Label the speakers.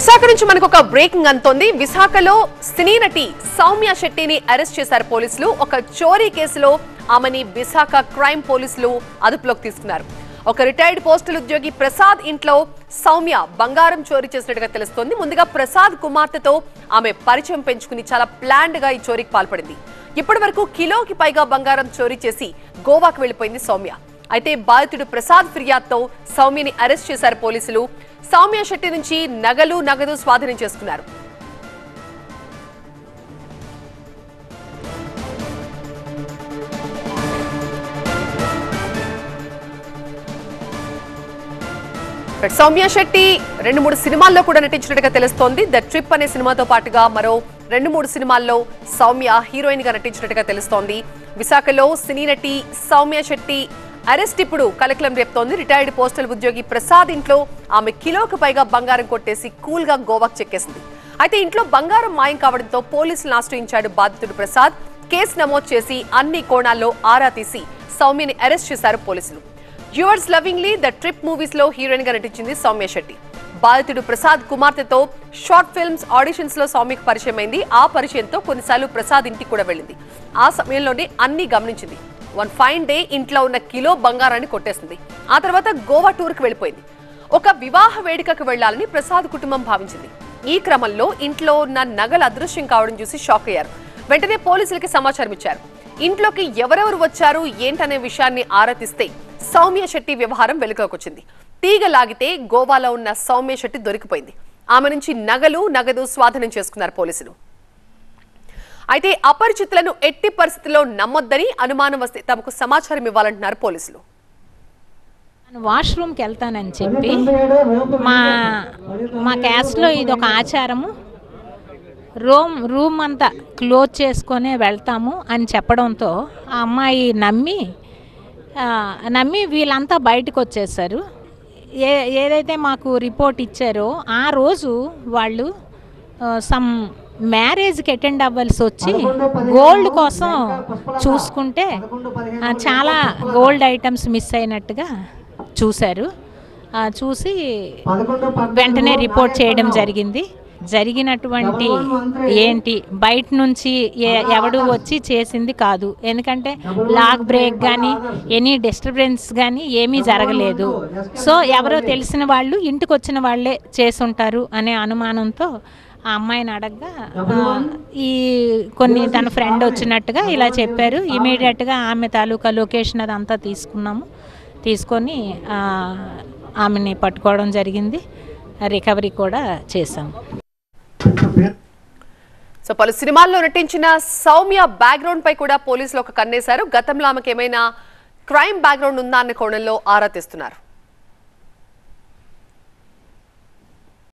Speaker 1: విశాఖ నుంచి మనకు ఒక బ్రేకింగ్ అంతోంది. విశాఖలో సినీ నటి సౌమ్య శెట్టిని అరెస్ట్ చేశారు పోలీసులు. ఒక చోరీ కేసులో ఆమెని విశాఖ క్రైమ్ పోలీసులు అదుపులోకి తీసుకున్నారు. ఒక రిటైర్డ్ పోస్టల్ ఉద్యోగి ప్రసాద్ ఇంట్లో సౌమ్య బంగారం చోరీ చేసినట్టుగా తెలుస్తోంది. ముందుగా ప్రసాద్ కుమార్తెతో ఆమె పరిచయం పెంచుకుని చాలా ప్లాన్డ్ గా ఈ చోరీకి పాల్పడింది. ఇప్పటి వరకు కిలోకి పైగా బంగారం చోరీ చేసి గోవాకు వెళ్లిపోయింది సౌమ్య. అయితే బాధితుడు ప్రసాద్ ఫిర్యాదుతో సౌమ్యని అరెస్ట్ చేశారు పోలీసులు. సౌమ్య శెట్టి నుంచి నగదు స్వాధీనం చేసుకున్నారు. సౌమ్య శెట్టి 2-3 సినిమాల్లో కూడా నటించినట్టుగా తెలుస్తోంది. ద ట్రిప్ అనే సినిమాతో పాటుగా మరో 2-3 సినిమాల్లో సౌమ్య హీరోయిన్ గా నటించినట్టుగా తెలుస్తోంది. విశాఖలో సినీ నటి సౌమ్య శెట్టి అరెస్ట్ ఇప్పుడు కలకలం రేపుతోంది. రిటైర్డ్ పోస్టల్ ఉద్యోగి ప్రసాద్ ఇంట్లో ఆమె కిలోకి పైగా బంగారం కొట్టేసి కూల్ గా గోవాకు చెక్కేసింది. అయితే ఇంట్లో బంగారం మాయం కావడంతో పోలీసులను ఆశ్రయించాడు బాధితుడు ప్రసాద్. కేసు నమోదు చేసి అన్ని కోణాల్లో ఆరా తీసి సౌమ్యని అరెస్ట్ చేశారు పోలీసులు. Yours lovingly the trip movies లో హీరోయిన్ గా నటించింది సౌమ్య శెట్టి. బాధితుడు ప్రసాద్ కుమార్తెతో షార్ట్ ఫిల్మ్స్ ఆడిషన్స్ లో సౌమ్యకు పరిచయం అయింది. ఆ పరిచయంతో కొన్నిసార్లు ప్రసాద్ ఇంటికి కూడా వెళ్ళింది. ఆ సమయంలోనే అన్ని గమనించింది. వన్ ఫైన్ డే ఇంట్లో ఉన్న కిలో బంగారాన్ని కొట్టేసింది. ఆ తర్వాత గోవా టూర్ కు వెళ్ళిపోయింది. ఒక వివాహ వేడుకకు వెళ్లాలని ప్రసాద్ కుటుంబం భావించింది. ఈ క్రమంలో ఇంట్లో ఉన్న నగలు అదృశ్యం కావడం చూసి షాక్ అయ్యారు. వెంటనే పోలీసులకి సమాచారం ఇచ్చారు. ఇంట్లోకి ఎవరెవరు వచ్చారు ఏంటనే విషయాన్ని ఆరా తీస్తే సౌమ్య శెట్టి వ్యవహారం వెలుగులోకొచ్చింది. తీగ లాగితే గోవాలో ఉన్న సౌమ్య శెట్టి దొరికిపోయింది. ఆమె నుంచి నగదు స్వాధీనం చేసుకున్నారు పోలీసులు. అయితే అపరిచితులను ఎట్టి పరిస్థితుల్లో నమ్మొద్దని, అనుమానం వస్తే తమకు సమాచారం ఇవ్వాలంటున్నారు పోలీసులు.
Speaker 2: వాష్రూమ్కి వెళ్తానని చెప్పి మా క్యాస్ట్లో ఇది ఒక ఆచారము. రూమ్ అంతా క్లోజ్ చేసుకొనే వెళ్తాము అని చెప్పడంతో ఆ అమ్మాయి నమ్మి వీళ్ళంతా బయటకు వచ్చేసారు. ఏదైతే మాకు రిపోర్ట్ ఇచ్చారో ఆ రోజు వాళ్ళు సమ్ మ్యారేజ్కి అటెండ్ అవ్వాల్సి వచ్చి గోల్డ్ కోసం చూసుకుంటే చాలా గోల్డ్ ఐటమ్స్ మిస్ అయినట్టుగా చూశారు. చూసి వెంటనే రిపోర్ట్ చేయడం జరిగింది. జరిగినటువంటి ఏంటి బయట నుంచి ఎవడు వచ్చి చేసింది కాదు. ఎందుకంటే లాక్ బ్రేక్ కానీ ఎనీ డిస్టర్బెన్స్ కానీ ఏమీ జరగలేదు. సో ఎవరో తెలిసిన వాళ్ళు ఇంటికి వచ్చిన వాళ్ళే చేసుంటారు అనే అనుమానంతో ఆ అమ్మాయిని అడగగా ఈ కొన్ని తన ఫ్రెండ్ వచ్చినట్టుగా ఇలా చెప్పారు. ఇమీడియట్గా ఆమె తాలూకా లొకేషన్ అదంతా తీసుకొని ఆమెని పట్టుకోవడం జరిగింది. రికవరీ కూడా చేశాము.
Speaker 1: సో పలు సినిమాల్లో నటించిన సౌమ్య బ్యాక్గ్రౌండ్ పై కూడా పోలీసులు ఒక కన్నేశారు. గతంలో ఆమెకు ఏమైనా క్రైమ్ బ్యాక్గ్రౌండ్ ఉందా అనే కోణంలో ఆరా తీస్తున్నారు.